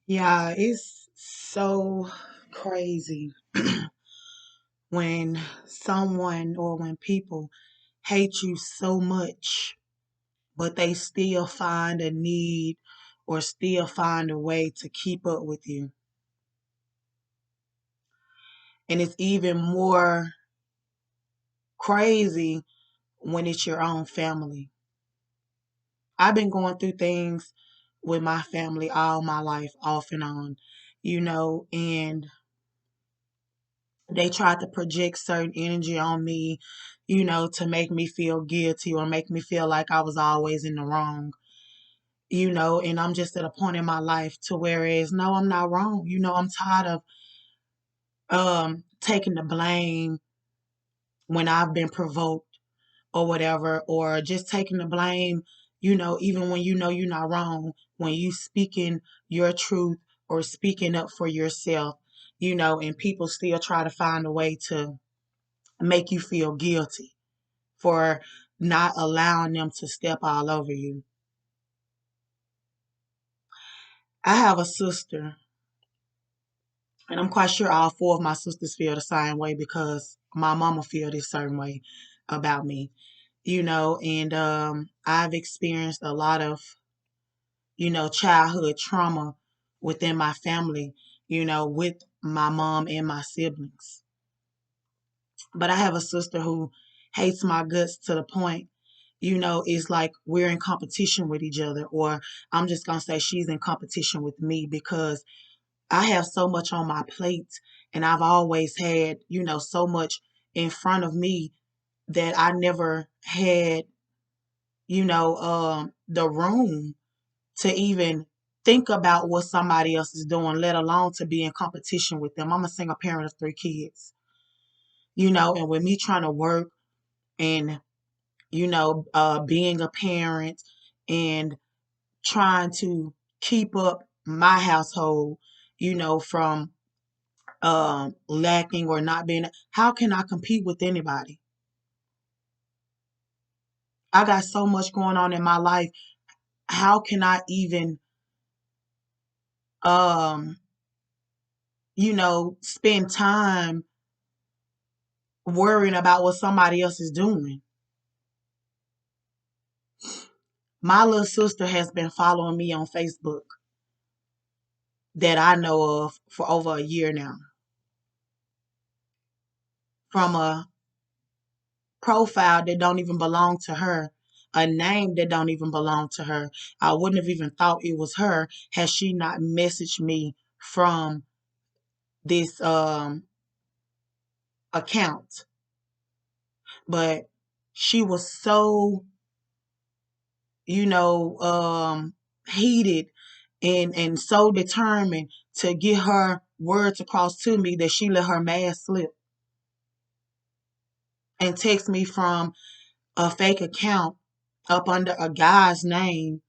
Yeah, it's so crazy when someone or when people hate you so much, but they still find a need or still find a way to keep up with you. And it's even more crazy when it's your own family. I've been going through things with my family all my life, off and on, and they tried to project certain energy on me, to make me feel guilty or make me feel like I was always in the wrong, and I'm just at a point in my life to whereas no, I'm not wrong. I'm tired of taking the blame when I've been provoked or whatever, or just taking the blame, even when you're not wrong, when you speaking your truth or speaking up for yourself, and people still try to find a way to make you feel guilty for not allowing them to step all over you. I have a sister, and I'm quite sure all four of my sisters feel the same way because my mama feel this certain way about me, and I've experienced a lot of, childhood trauma within my family, with my mom and my siblings. But I have a sister who hates my guts to the point, it's like we're in competition with each other, or I'm just going to say she's in competition with me because I have so much on my plate and I've always had, so much in front of me that I never had, the room to even think about what somebody else is doing, let alone to be in competition with them. I'm a single parent of three kids, and with me trying to work and being a parent and trying to keep up my household, from lacking or not being, how can I compete with anybody? I got so much going on in my life. How can I even, um, spend time worrying about what somebody else is doing? My little sister has been following me on Facebook that I know of for over a year now, from a profile that don't even belong to her, a name that don't even belong to her. I wouldn't have even thought it was her had she not messaged me from this account. But she was so, you know, heated and so determined to get her words across to me that she let her mask slip and text me from a fake account up under a guy's name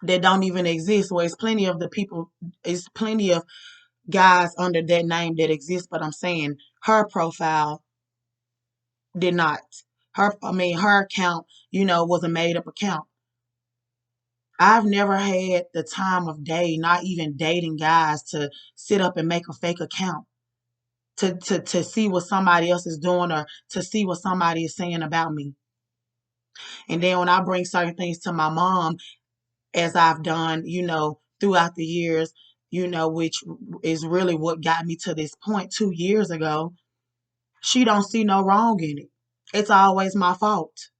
that don't even exist. Well, it's plenty of the people, it's plenty of guys under that name that exist, but I'm saying her profile did not. Her account, was a made up account. I've never had the time of day, not even dating guys, to sit up and make a fake account to see what somebody else is doing or to see what somebody is saying about me. And then when I bring certain things to my mom, as I've done, throughout the years, which is really what got me to this point 2 years ago, she don't see no wrong in it. It's always my fault.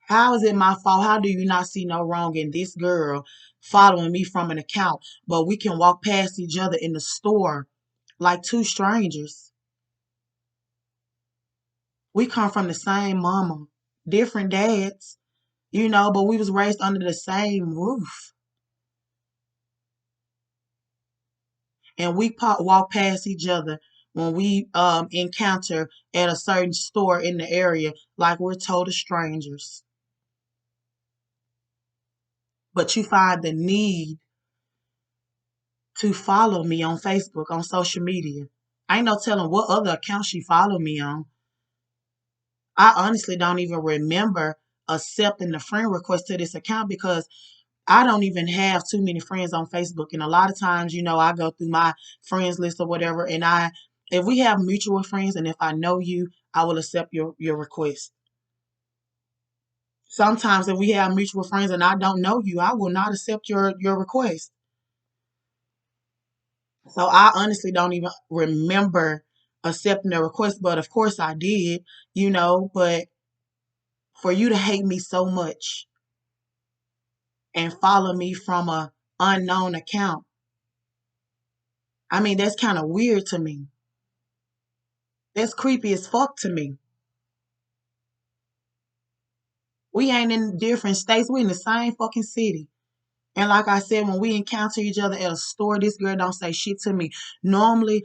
How is it my fault? How do you not see no wrong in this girl following me from an account, but we can walk past each other in the store like two strangers? We come from the same mama, different dads, but we was raised under the same roof. And we walk past each other when we encounter at a certain store in the area like we're total strangers. But you find the need to follow me on Facebook, on social media. I ain't no telling what other account she followed me on. I honestly don't even remember accepting the friend request to this account because I don't even have too many friends on Facebook. And a lot of times, I go through my friends list or whatever, and if we have mutual friends and if I know you, I will accept your request. Sometimes if we have mutual friends and I don't know you, I will not accept your request. So I honestly don't even remember accepting the request, but of course I did, but for you to hate me so much and follow me from a unknown account, I mean, that's kind of weird to me. That's creepy as fuck to me. We ain't in different states. We in the same fucking city. And like I said, when we encounter each other at a store, this girl don't say shit to me. Normally,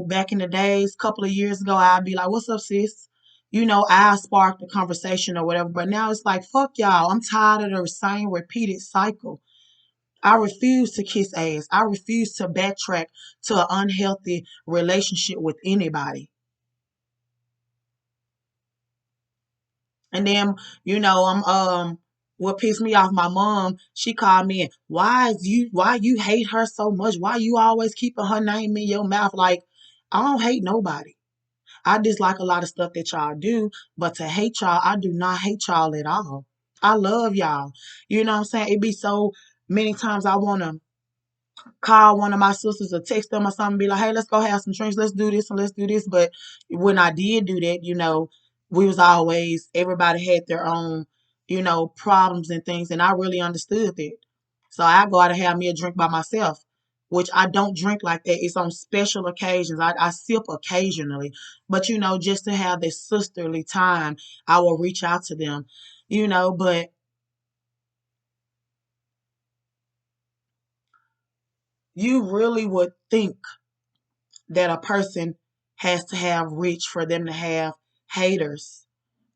back in the days, a couple of years ago, I'd be like, "What's up, sis?" I sparked the conversation or whatever. But now it's like, fuck y'all. I'm tired of the same repeated cycle. I refuse to kiss ass. I refuse to backtrack to an unhealthy relationship with anybody. And then, I'm what pissed me off, my mom, she called me and why you hate her so much? Why you always keeping her name in your mouth? Like, I don't hate nobody. I dislike a lot of stuff that y'all do, but to hate y'all, I do not hate y'all at all. I love y'all. You know what I'm saying? It be so many times I wanna call one of my sisters or text them or something, be like, "Hey, let's go have some drinks. Let's do this and let's do this." But when I did do that, we was always, everybody had their own, problems and things, and I really understood that. So I go out and have me a drink by myself, which I don't drink like that. It's on special occasions. I sip occasionally, but just to have this sisterly time, I will reach out to them, but you really would think that a person has to have rich for them to have haters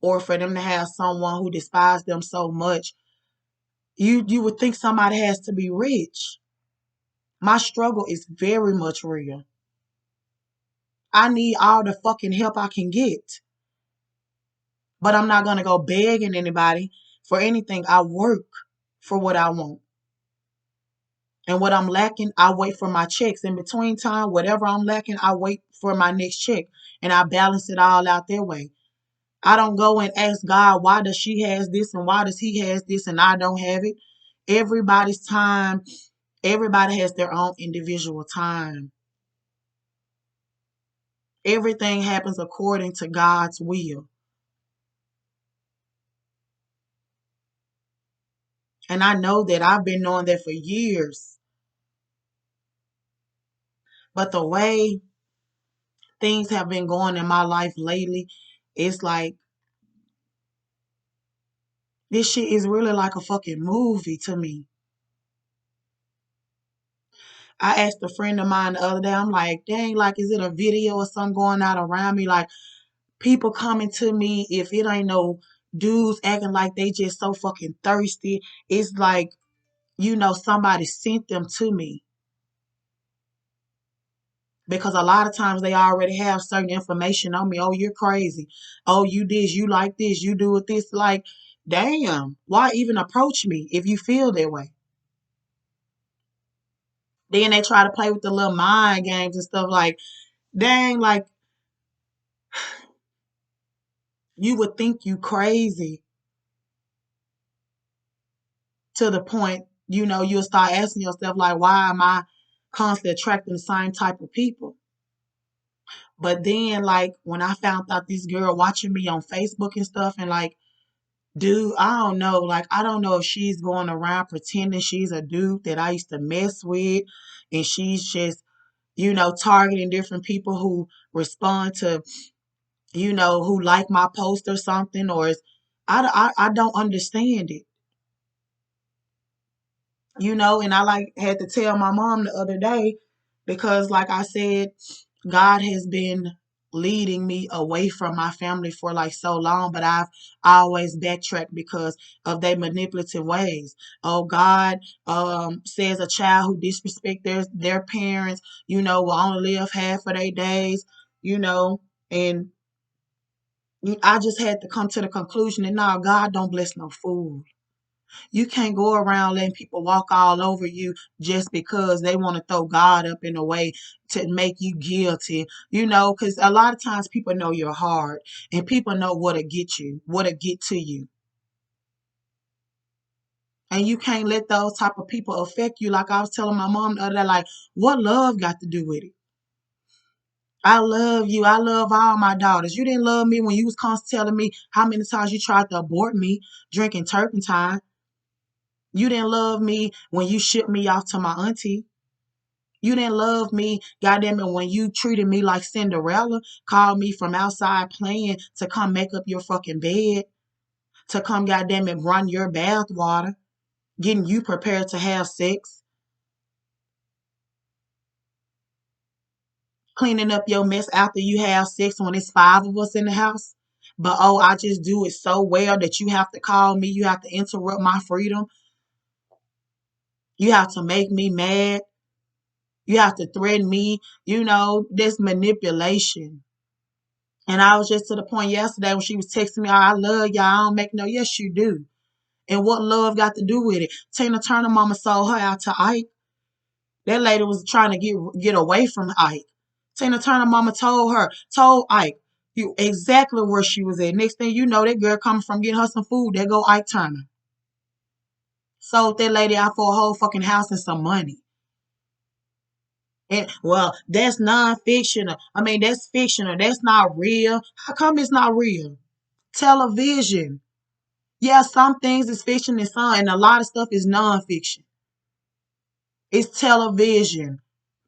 or for them to have someone who despises them so much. You would think somebody has to be rich. My struggle is very much real. I need all the fucking help I can get. But I'm not going to go begging anybody for anything. I work for what I want. And what I'm lacking, I wait for my checks. In between time, whatever I'm lacking, I wait for my next check. And I balance it all out that way. I don't go and ask God, why does she has this and why does he has this and I don't have it? Everybody's time, everybody has their own individual time. Everything happens according to God's will. And I know that I've been knowing that for years. But the way things have been going in my life lately, it's like this shit is really like a fucking movie to me. I asked a friend of mine the other day, I'm like, dang, like, is it a video or something going out around me? Like, people coming to me, if it ain't no dudes acting like they just so fucking thirsty, it's like, somebody sent them to me. Because a lot of times they already have certain information on me. Oh, you're crazy. Oh, you this, you like this, you do it this. Like, damn, why even approach me if you feel that way? Then they try to play with the little mind games and stuff like, dang, like, you would think you crazy to the point, you'll start asking yourself, like, why am I constantly attracting the same type of people? But then, like, when I found out this girl watching me on Facebook and stuff, and like, dude, I don't know. Like, I don't know if she's going around pretending she's a dude that I used to mess with, and she's just, targeting different people who respond to, who like my post or something, or is, I don't understand it. And I like had to tell my mom the other day because, like I said, God has been leading me away from my family for like so long, but I've always backtracked because of their manipulative ways. Oh, God says a child who disrespect their parents, will only live half of their days, and I just had to come to the conclusion that no, God don't bless no fool. You can't go around letting people walk all over you just because they want to throw God up in a way to make you guilty, because a lot of times people know your heart and people know what'll get you, what'll get to you. And you can't let those type of people affect you. Like I was telling my mom the other day, like, what love got to do with it? I love you. I love all my daughters. You didn't love me when you was constantly telling me how many times you tried to abort me drinking turpentine. You didn't love me when you shipped me off to my auntie. You didn't love me, goddamn it, when you treated me like Cinderella, called me from outside playing to come make up your fucking bed, to come goddamn it run your bath water, getting you prepared to have sex, cleaning up your mess after you have sex when it's five of us in the house. But oh, I just do it so well that you have to call me, you have to interrupt my freedom, you have to make me mad, you have to threaten me, this manipulation. And I was just to the point yesterday when she was texting me, I love y'all. I don't make no, yes, you do. And what love got to do with it? Tina Turner mama sold her out to Ike. That lady was trying to get away from Ike. Tina Turner mama told Ike, you exactly where she was at. Next thing you know, that girl coming from getting her some food. There go Ike Turner. Sold that lady out for a whole fucking house and some money. And well, that's non-fictional. I mean, that's fictional. That's not real. How come it's not real? Television. Yeah, some things is fiction and some, and a lot of stuff is non-fiction. It's television.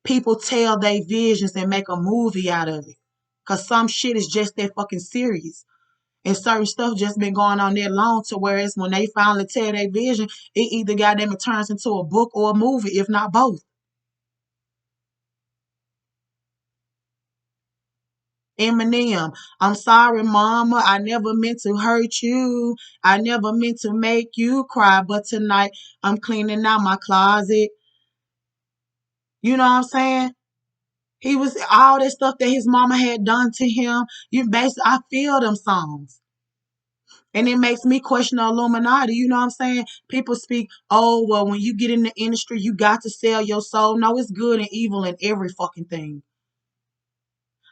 People tell their visions and make a movie out of it. Cause some shit is just that fucking serious. And certain stuff just been going on that long to where it's when they finally tell their vision, it either goddamn it turns into a book or a movie, if not both. Eminem, I'm sorry, mama. I never meant to hurt you. I never meant to make you cry. But tonight I'm cleaning out my closet. You know what I'm saying? He was all that stuff that his mama had done to him. I feel them songs. And it makes me question the Illuminati. You know what I'm saying? People speak, oh, well, when you get in the industry, you got to sell your soul. No, it's good and evil in every fucking thing.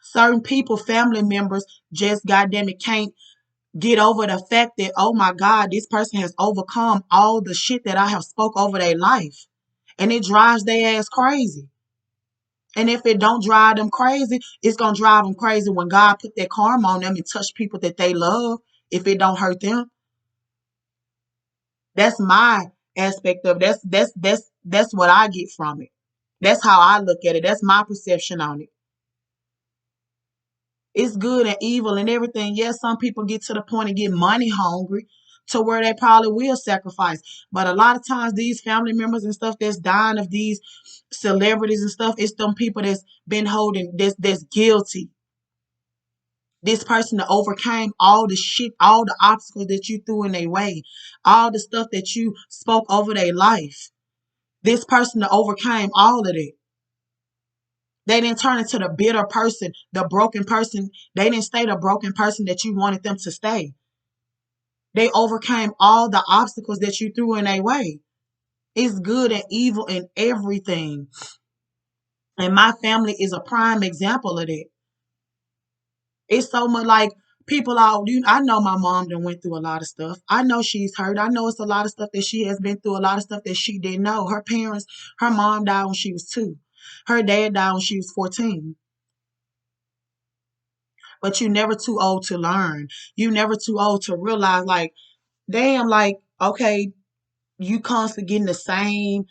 Certain people, family members, just goddamn it can't get over the fact that, oh my God, this person has overcome all the shit that I have spoke over their life. And it drives their ass crazy. And if it don't drive them crazy, it's gonna drive them crazy when God put that karma on them and touch people that they love. If it don't hurt them, that's my aspect of that's what I get from it. That's how I look at it. That's my perception on it. It's good and evil and everything. Yes, some people get to the point and get money hungry to where they probably will sacrifice. But a lot of times these family members and stuff that's dying of these celebrities and stuff, it's them people that's been holding that's guilty. This person that overcame all the shit, all the obstacles that you threw in their way, all the stuff that you spoke over their life. This person that overcame all of it. They didn't turn into the bitter person, the broken person. They didn't stay the broken person that you wanted them to stay. They overcame all the obstacles that you threw in their way. It's good and evil in everything. And my family is a prime example of that. It's so much like people out. I know my mom done went through a lot of stuff. I know she's hurt. I know it's a lot of stuff that she has been through. A lot of stuff that she didn't know. Her parents, her mom died when she was 2. Her dad died when she was 14. But you never too old to learn. You never too old to realize, like, damn, like, okay, you constantly getting the same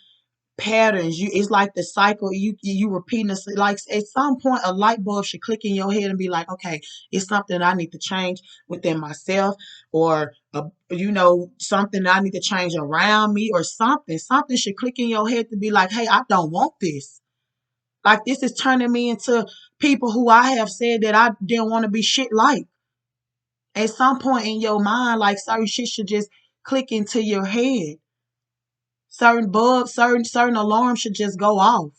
patterns. It's like the cycle. You repeating this. Like at some point, a light bulb should click in your head and be like, okay, it's something I need to change within myself, or something that I need to change around me, or something. Something should click in your head to be like, hey, I don't want this. Like this is turning me into people who I have said that I didn't want to be shit like. At some point in your mind, like certain shit should just click into your head. Certain bugs, certain alarms should just go off.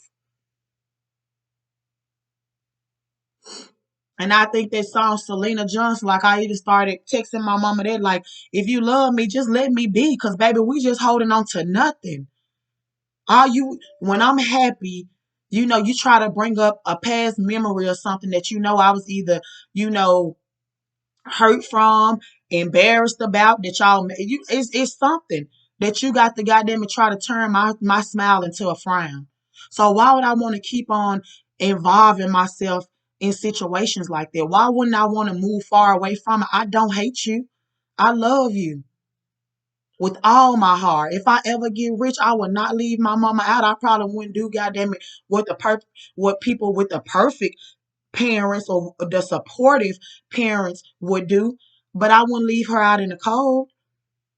And I think that song Selena Johnson, like I even started texting my mama that, like, if you love me, just let me be. Cause baby, we just holding on to nothing. All you when I'm happy, you try to bring up a past memory or something that I was either, you know, hurt from, embarrassed about, that it's something that you got to goddamn it try to turn my smile into a frown. So why would I want to keep on involving myself in situations like that? Why wouldn't I want to move far away from it? I don't hate you. I love you with all my heart. If I ever get rich, I would not leave my mama out. I probably wouldn't do goddamn it what people with the perfect parents or the supportive parents would do, but I wouldn't leave her out in the cold.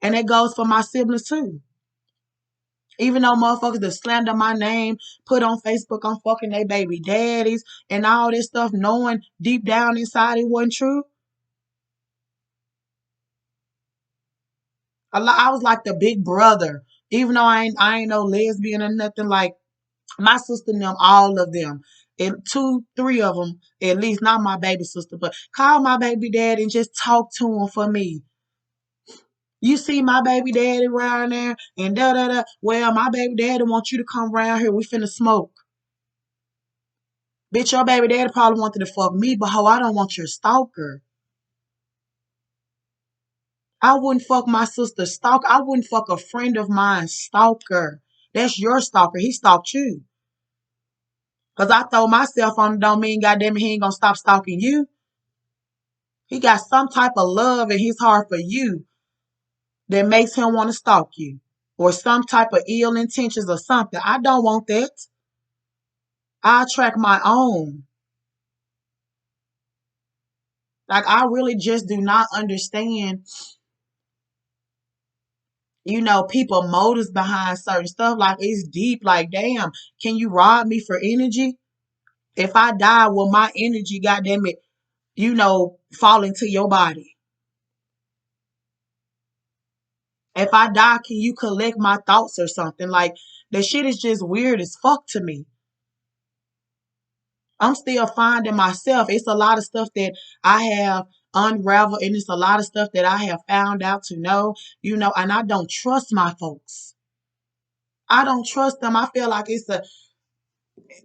And that goes for my siblings too. Even though motherfuckers that slander my name, put on Facebook, I'm fucking they baby daddies and all this stuff, knowing deep down inside it wasn't true. I was like the big brother, even though I ain't no lesbian or nothing. Like my sister and them, all of them, and two, three of them, at least not my baby sister, but call my baby dad and just talk to him for me. You see my baby daddy around there and da da da. Well, my baby daddy wants you to come around here. We finna smoke. Bitch, your baby daddy probably wanted to fuck me, but ho, I don't want your stalker. I wouldn't fuck my sister's stalker. I wouldn't fuck a friend of mine's stalker. That's your stalker. He stalked you. Cause I throw myself on him don't mean goddamn it he ain't gonna stop stalking you. He got some type of love in his heart for you that makes him want to stalk you. Or some type of ill intentions or something. I don't want that. I attract my own. Like I really just do not understand, people motives behind certain stuff. Like it's deep. Like, damn, can you rob me for energy? If I die, will my energy, goddamn it, fall into your body? If I die, can you collect my thoughts or something? Like the shit is just weird as fuck to me. I'm still finding myself. It's a lot of stuff that I have unraveled, and it's a lot of stuff that I have found out to know, and I don't trust my folks. I don't trust them. I feel like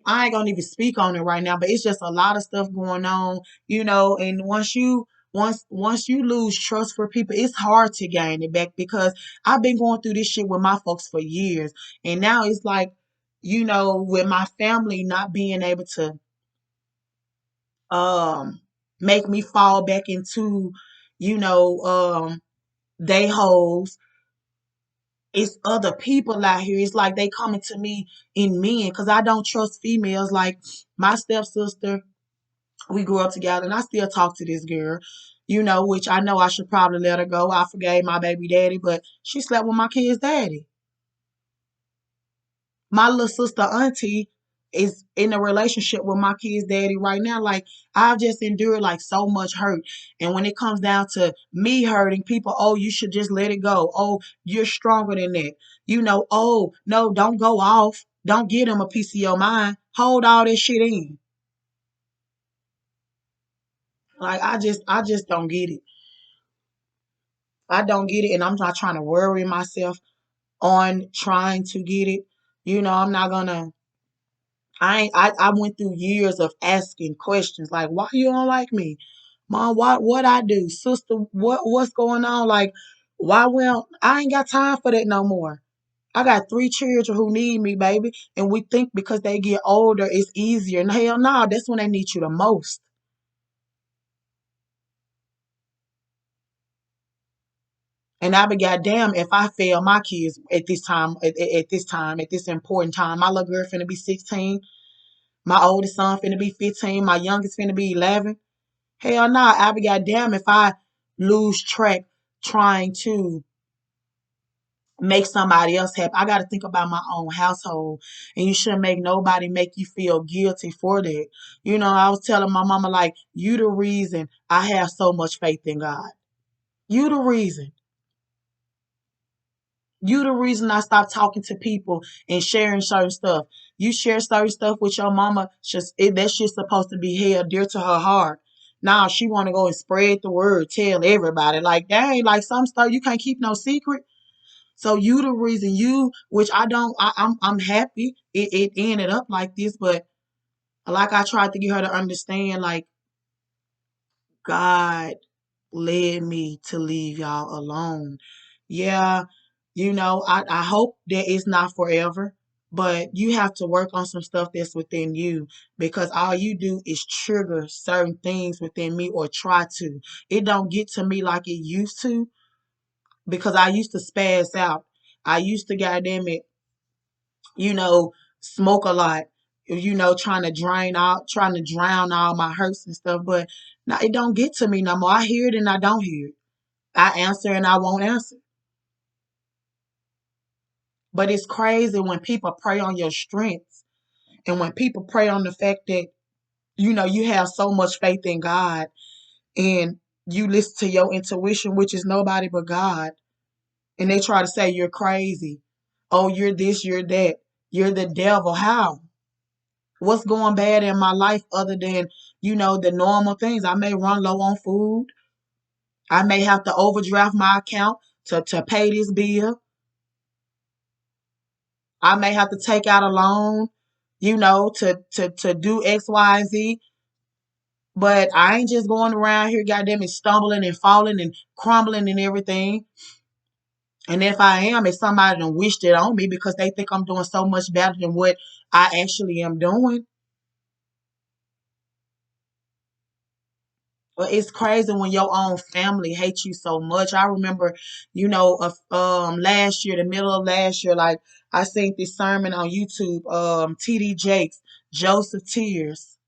I ain't gonna even speak on it right now, but it's just a lot of stuff going on, and once you lose trust for people, it's hard to gain it back because I've been going through this shit with my folks for years. And now it's like, with my family not being able to um make me fall back into, you know, they hoes. It's other people out here. It's like they coming to me in men because I don't trust females. Like my stepsister, we grew up together and I still talk to this girl, which I know I should probably let her go. I forgave my baby daddy, but she slept with my kid's daddy. My little sister auntie is in a relationship with my kid's daddy right now. Like I've just endured like so much hurt. And when it comes down to me hurting people, oh, you should just let it go. Oh, you're stronger than that. Oh, no, don't go off. Don't get him a piece of your mind. Hold all this shit in. Like I just don't get it. I don't get it, and I'm not trying to worry myself on trying to get it. I'm not gonna. I went through years of asking questions like, why you don't like me, mom? What I do, sister? What's going on? Like, why? Well, I ain't got time for that no more. I got three children who need me, baby, and we think because they get older it's easier. And hell no, that's when they need you the most. And I be goddamn if I fail my kids at this time, at this important time. My little girl finna be 16. My oldest son finna be 15. My youngest finna be 11. Hell no, I be goddamn if I lose track trying to make somebody else happy. I gotta think about my own household. And you shouldn't make nobody make you feel guilty for that. I was telling my mama, like, you the reason I have so much faith in God. You the reason. You the reason I stopped talking to people and sharing certain stuff. You share certain stuff with your mama, that shit's supposed to be held dear to her heart. Now she want to go and spread the word, tell everybody. Like, dang, like some stuff you can't keep no secret. So you the reason which I don't, I'm happy it ended up like this, but like I tried to get her to understand, like God led me to leave y'all alone. Yeah, I hope that it's not forever, but you have to work on some stuff that's within you because all you do is trigger certain things within me or try to. It don't get to me like it used to because I used to spaz out. I used to, goddamn it, you know, smoke a lot, trying to drown all my hurts and stuff. But now it don't get to me no more. I hear it and I don't hear it. I answer and I won't answer. But it's crazy when people prey on your strengths and when people prey on the fact that, you have so much faith in God and you listen to your intuition, which is nobody but God. And they try to say you're crazy. Oh, you're this, you're that. You're the devil. How? What's going bad in my life other than, the normal things? I may run low on food. I may have to overdraft my account to pay this bill. I may have to take out a loan, to do X, Y, and Z. But I ain't just going around here, goddamn it, stumbling and falling and crumbling and everything. And if I am, it's somebody done wished it on me because they think I'm doing so much better than what I actually am doing. But it's crazy when your own family hates you so much. I remember, last year, the middle of last year, like I seen this sermon on YouTube, TD Jakes, Joseph Tears,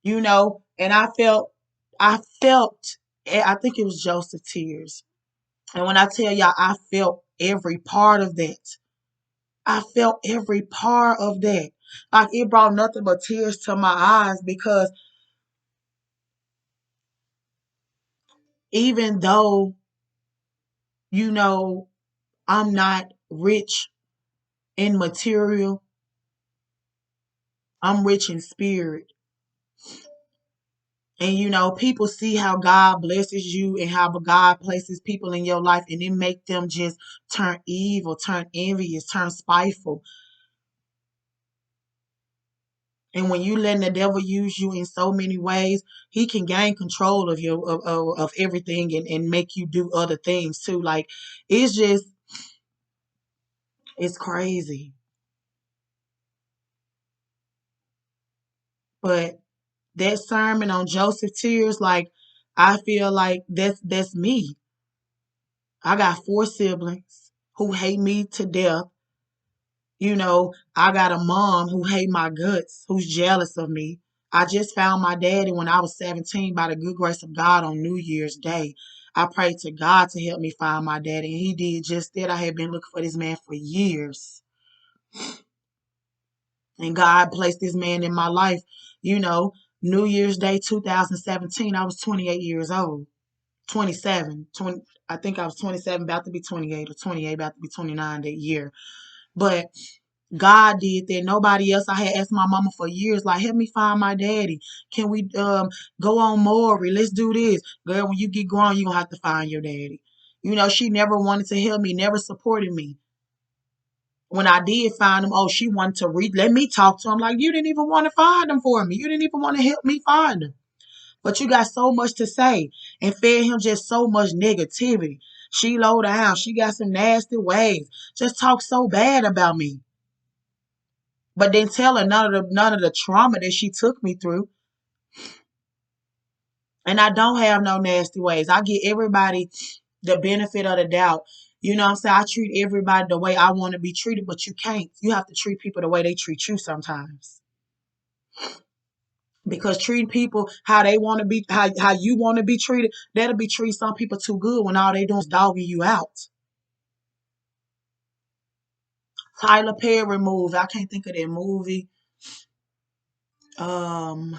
and I think it was Joseph Tears. And when I tell y'all, I felt every part of that. I felt every part of that. Like it brought nothing but tears to my eyes because even though, you know, I'm not rich in material, I'm rich in spirit. And people see how God blesses you and how God places people in your life and it make them just turn evil, turn envious, turn spiteful. And when you letting the devil use you in so many ways, he can gain control of your of everything and make you do other things too. Like it's just it's crazy. But that sermon on Joseph Tears, like I feel like that's me. I got 4 siblings who hate me to death. I got a mom who hate my guts, who's jealous of me. I just found my daddy when I was 17 by the good grace of God on New Year's Day. I prayed to God to help me find my daddy, and he did just that. I had been looking for this man for years. And God placed this man in my life. You know, New Year's Day 2017, I was 28 years old. 27. 20, I think I was 27, about to be 28, or 28, about to be 29 that year. But God did that. Nobody else. I had asked my mama for years, like, help me find my daddy. Can we go on Maury? Let's do this. Girl, when you get grown, you're going to have to find your daddy. She never wanted to help me, never supported me. When I did find him, oh, she wanted to let me talk to him. Like, you didn't even want to find him for me. You didn't even want to help me find him. But you got so much to say and fed him just so much negativity. She low down. She got some nasty ways. Just talk so bad about me. But then tell her none of the trauma that she took me through. And I don't have no nasty ways. I give everybody the benefit of the doubt. You know what I'm saying? I treat everybody the way I want to be treated, but you can't. You have to treat people the way they treat you sometimes. Because treating people how they want to be, how you want to be treated, that'll be treating some people too good when all they doing is dogging you out. Tyler Perry movie. I can't think of that movie. Um,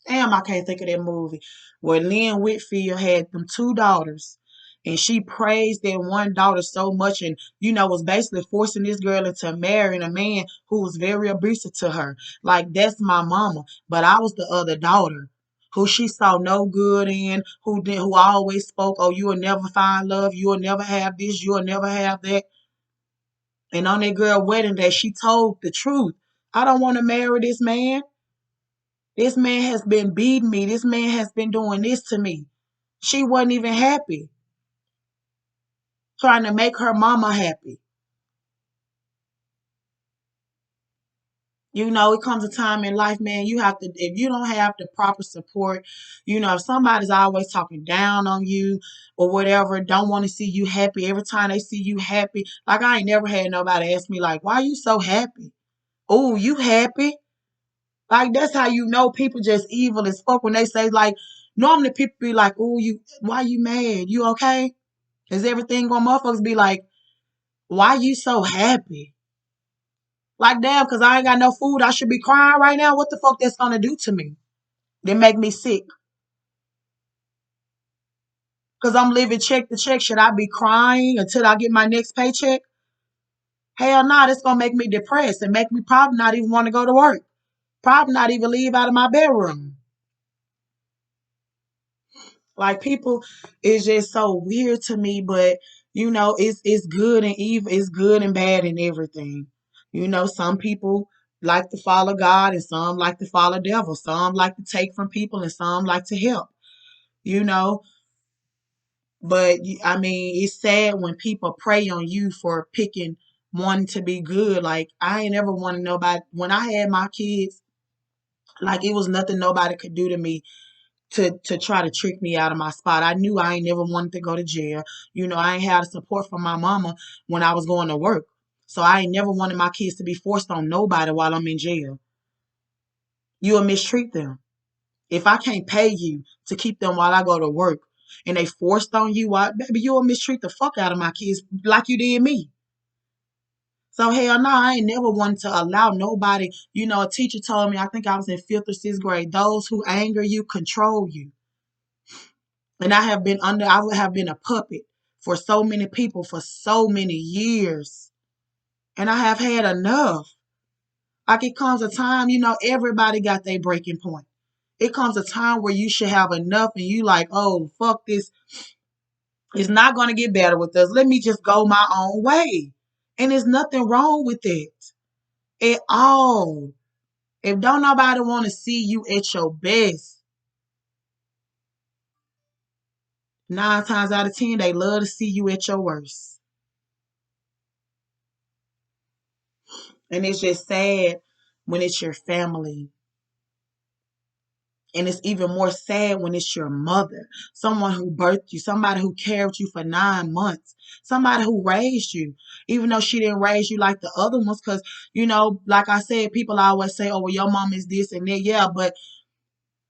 Damn, I can't think of that movie where Lynn Whitfield had them 2 daughters, And she praised that one daughter so much, and was basically forcing this girl into marrying a man who was very abusive to her. Like, that's my mama. But I was the other daughter who she saw no good in, who always spoke, oh, you will never find love, you will never have this, you will never have that. And on that girl wedding day, she told the truth. I don't want to marry this man. This man has been beating me. This man has been doing this to me. She wasn't even happy, trying to make her mama happy. It comes a time in life, man, you have to, if you don't have the proper support, if somebody's always talking down on you or whatever, don't want to see you happy, every time they see you happy, like I ain't never had nobody ask me, like, why you so happy? Oh, you happy? Like, that's how people just evil as fuck when they say, like, normally people be like, oh, why you mad? You okay? Is everything going? Motherfuckers be like, why you so happy? Like, damn, because I ain't got no food, I should be crying right now? What the fuck that's going to do to me? They make me sick. Because I'm living check to check. Should I be crying until I get my next paycheck? Hell no, that's going to make me depressed and make me probably not even want to go to work. Probably not even leave out of my bedroom. Like, people is just so weird to me, but it's good and evil, it's good and bad and everything. Some people like to follow God and some like to follow devil. Some like to take from people and some like to help. You know, but I mean, it's sad when people prey on you for picking one to be good. Like, I ain't ever wanted nobody when I had my kids. Like, it was nothing nobody could do to me to try to trick me out of my spot. I knew I ain't never wanted to go to jail. I ain't had the support from my mama when I was going to work. So I ain't never wanted my kids to be forced on nobody while I'm in jail. You'll mistreat them. If I can't pay you to keep them while I go to work and they forced on you, baby, you'll mistreat the fuck out of my kids like you did me. So hell no, I ain't never wanted to allow nobody, a teacher told me, I think I was in fifth or sixth grade, those who anger you control you. And I would have been a puppet for so many people for so many years. And I have had enough. Like, it comes a time, everybody got their breaking point. It comes a time where you should have enough and you like, oh, fuck this. It's not going to get better with us. Let me just go my own way. And there's nothing wrong with it at all. If don't nobody want to see you at your best, 9 times out of 10, they love to see you at your worst. And it's just sad when it's your family. And it's even more sad when it's your mother, someone who birthed you, somebody who carried you for 9 months, somebody who raised you, even though she didn't raise you like the other ones. Because, like I said, people always say, oh, well, your mom is this and that. Yeah, but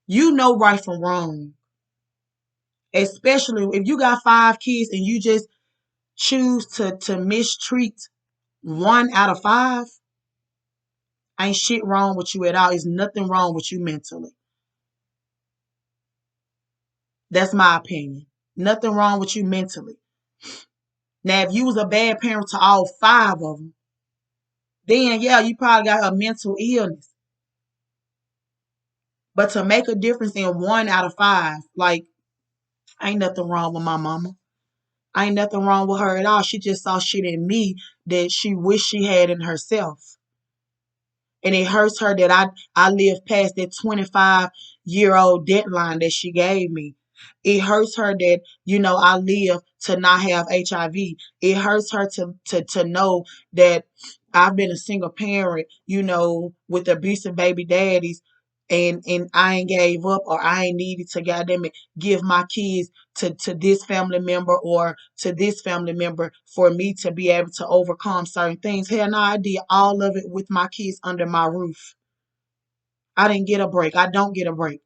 right from wrong. Especially if you got 5 kids and you just choose to mistreat 1 out of 5. Ain't shit wrong with you at all. There's nothing wrong with you mentally. That's my opinion. Nothing wrong with you mentally. Now, if you was a bad parent to all 5 of them, then yeah, you probably got a mental illness. But to make a difference in 1 out of 5, like, ain't nothing wrong with my mama. Ain't nothing wrong with her at all. She just saw shit in me that she wished she had in herself. And it hurts her that I lived past that 25-year-old deadline that she gave me. It hurts her that, I live to not have HIV. It hurts her to know that I've been a single parent, with abusive baby daddies, and I ain't gave up or I ain't needed to goddamn it give my kids to this family member or to this family member for me to be able to overcome certain things. Hell no, I did all of it with my kids under my roof. I didn't get a break. I don't get a break.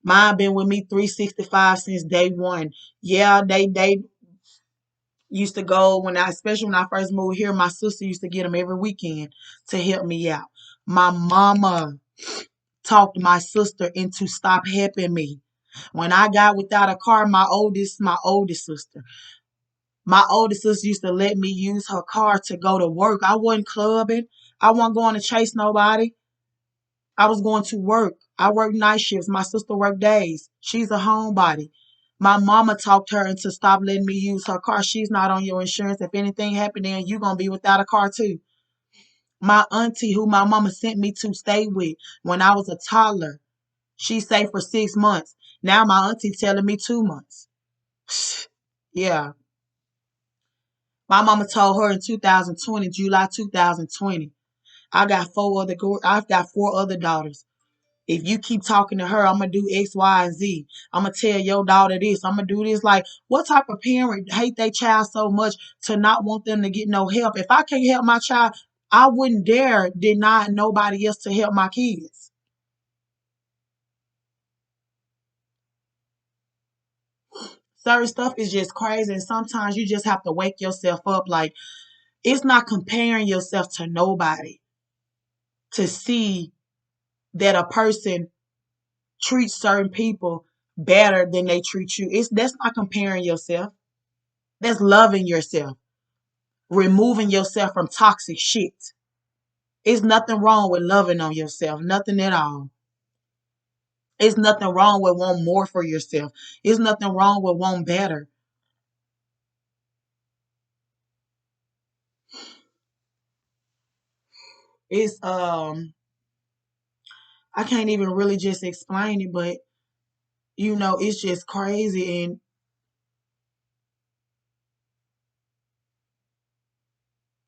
Mine been with me 365 since day one. Yeah, they used to go especially when I first moved here, my sister used to get them every weekend to help me out. My mama talked my sister into stop helping me. When I got without a car, my oldest sister used to let me use her car to go to work. I wasn't clubbing. I wasn't going to chase nobody. I was going to work. I worked night shifts. My sister worked days. She's a homebody. My mama talked her into stop letting me use her car. She's not on your insurance. If anything happened, then you gonna be without a car too. My auntie, who my mama sent me to stay with when I was a toddler, she stayed for 6 months. Now my auntie telling me 2 months. Yeah. My mama told her in 2020, July 2020, I've got 4 other daughters. If you keep talking to her, I'm gonna do X, Y, and Z. I'm gonna tell your daughter this. I'm gonna do this. Like, what type of parent hate their child so much to not want them to get no help? If I can't help my child, I wouldn't dare deny nobody else to help my kids. Certain stuff is just crazy, and sometimes you just have to wake yourself up. Like, it's not comparing yourself to nobody to see that a person treats certain people better than they treat you. That's not comparing yourself. That's loving yourself, removing yourself from toxic shit. It's nothing wrong with loving on yourself, nothing at all. It's nothing wrong with wanting more for yourself. It's nothing wrong with wanting better. It's I can't even really just explain it, but it's just crazy. And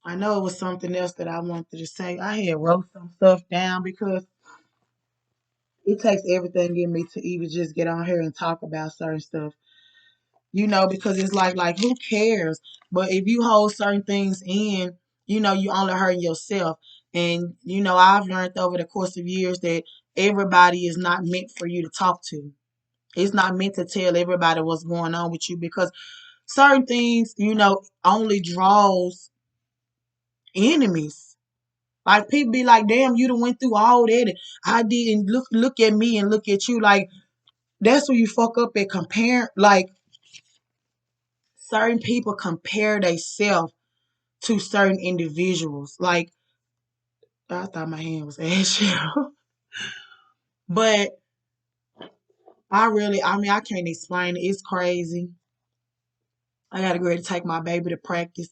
I know it was something else that I wanted to say. I had wrote some stuff down because it takes everything in me to even just get on here and talk about certain stuff. Because it's like who cares? But if you hold certain things in, you only hurting yourself. And I've learned over the course of years that everybody is not meant for you to talk to. It's not meant to tell everybody what's going on with you because certain things, only draws enemies. Like people be like, damn, you done went through all that. And I didn't look at me and look at you. Like that's where you fuck up at compare. Like certain people compare themselves to certain individuals. Like I thought my hand was ashy, but I can't explain it. It's crazy. I gotta go ahead and take my baby to practice,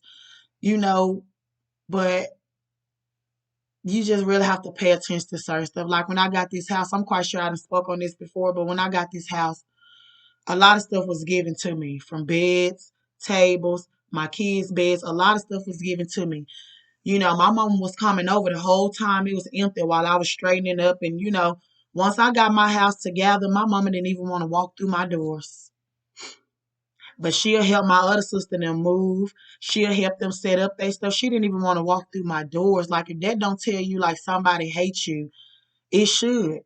you know, but you just really have to pay attention to certain stuff. Like when I got this house, I'm quite sure I done spoke on this before, but when I got this house, a lot of stuff was given to me from beds, tables, my kids' beds. A lot of stuff was given to me. My mom was coming over the whole time it was empty while I was straightening up. And, once I got my house together, my mama didn't even want to walk through my doors. But she'll help my other sister them move. She'll help them set up their stuff. She didn't even want to walk through my doors. Like if that don't tell you like somebody hates you, it should.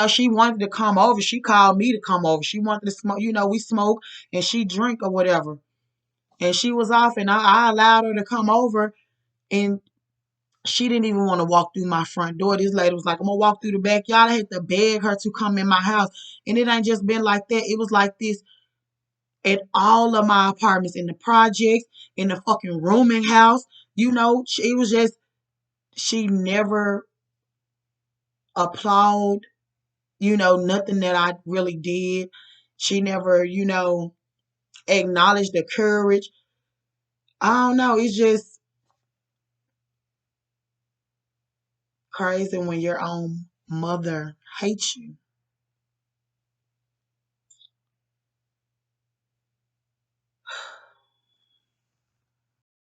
She wanted to come over. She called me to come over. She wanted to smoke. We smoke and she drink or whatever. And she was off and I allowed her to come over and she didn't even want to walk through my front door. This lady was like, I'm gonna walk through the backyard. I had to beg her to come in my house. And it ain't just been like that. It was like this at all of my apartments, in the projects, in the fucking rooming house. It was just, she never applaud, nothing that I really did. She never, acknowledged the courage. I don't know. It's just crazy when your own mother hates you.